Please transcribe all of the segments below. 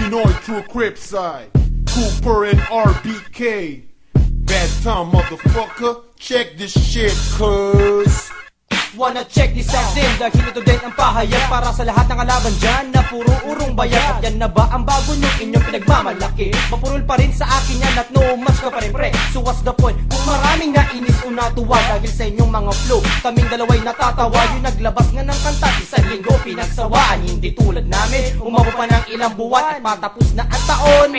Pinoy true crip side. Cooper and RBK. Bad time, motherfucker. Check this shit, cuz. Wanna check this out din, dahil ito din ang pahayag para sa lahat ng kalaban dyan na puro urong bayag. At yan na ba ang bago nyo inyong pinagmamalaki? Mapurol pa rin sa akin yan at no match ka pa rin pre. So what's the point? Kung maraming nainis o natuwa dahil sa inyong mga flow, kaming dalaway natatawa. Yung naglabas nga ng kanta, isang linggo pinagsawaan. Hindi tulad namin, umabot pa ng ilang buwan at patapos na ang taon.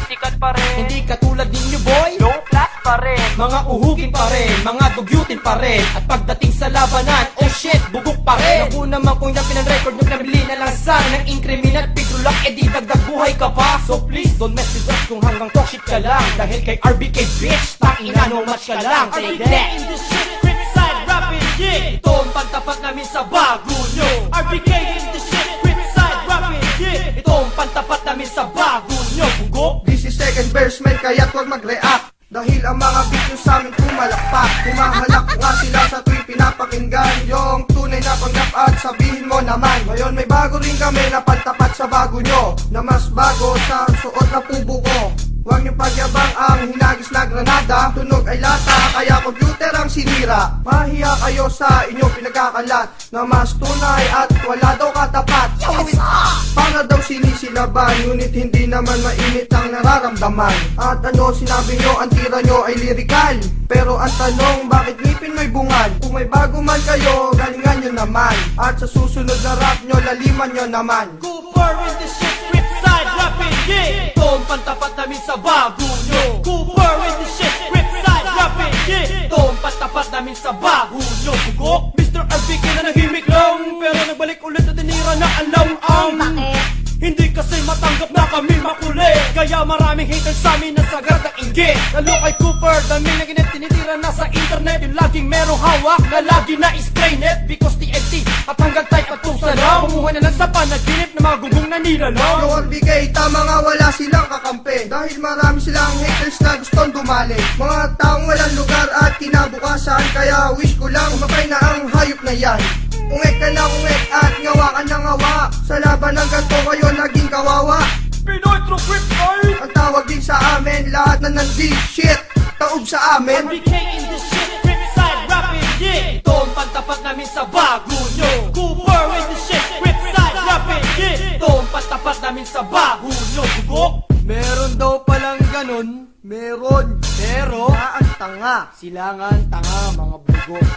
Sikat pa rin. Hindi katulad ninyo boy, Low class pa rin. mga uhugin pa rin, mga dugyutin pa rin. At pagdating sa labanan, oh shit, bugok pa rin. Naku naman kung yung pinang-record nyo, nabili na lang sana ng incriminal, pigrulak, edi dagdag buhay ka pa. So please, don't mess with us kung hanggang talk shit ka lang. Dahil kay RBK bitch, tangina no match ka lang. Take that. in the shit, crip side, rapping, yeah. Ito ang pantapat namin sa bago nyo. RBK in the shit, crip side, rapping, yeah. Ito ang pantapat namin sa bago nyo. Bugok. This is second verse man, kaya't wag mag-react. Dahil ang mga beat nyo sa amin pumalakpak. Humahalak nga sila sa tuwing pinapakinggan yung tunay na panggap at sabihin mo naman. Ngayon may bago rin kami na pantapat sa bago nyo, na mas bago sa suot na pubo ko. Huwag niyo pagyabang ang hinagis na granada, tunog ay lata, kaya computer ang sinira. Mahiya kayo sa inyong pinagkakalat, na mas tunay at wala daw katapat. Para daw sinisilaban, ngunit hindi naman mainit ang nararamdaman. At ano sinabi nyo, ang tira nyo ay lirikal. Pero ang tanong, bakit ngipin mo'y bungal? Kung may bago man kayo, galingan nyo naman. At sa susunod na rap nyo, laliman nyo naman. Cooper in the shit, crip side, rapping, yeah. Ito ang pantapat namin sa bago nyo. Cooper in the shit, crip side, rapping, yeah. Ito ang pantapat namin sa bago nyo. Bugok. Mr. RBK na nahimik lang, pero nagbalik ulit na tinira na alam ang hindi kasi matanggap na kami makulit, kaya maraming haters sa amin na sagad ang inggit. Lalo kay Cooper, dami na ginit tinitira na sa internet, yung laging merong hawak na lagi na spray net. Because TNT at hanggang type at kung sanaw, kumuha na lang sa panaginip na mga gunggong nanilalaw. Yung RBK, tama nga wala silang kakampi, dahil marami silang haters na gustong dumali. Mga taong walang lugar at kinabukasan, kaya wish ko lang umapay na ang hayop na yan. Ungek ka na ungek at ngawa ka na ngawa, sa laban ng ganto kayo naging kawawa. Pinoy true crip side. Ang tawag din sa amin, lahat na nandi shit, taob sa amin. RBK in the shit, crip side, rapping, yeah. Ito ang pantapat namin sa bago nyo. Cooper in the shit, crip side, rapping, yeah. Ito ang pantapat namin sa bago nyo. Bugok. Meron daw palang ganun. Meron, Pero ang tanga. silangan tanga mga bugok.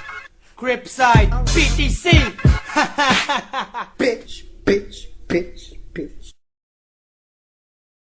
Cripside, PTC. Bitch, bitch, bitch, bitch.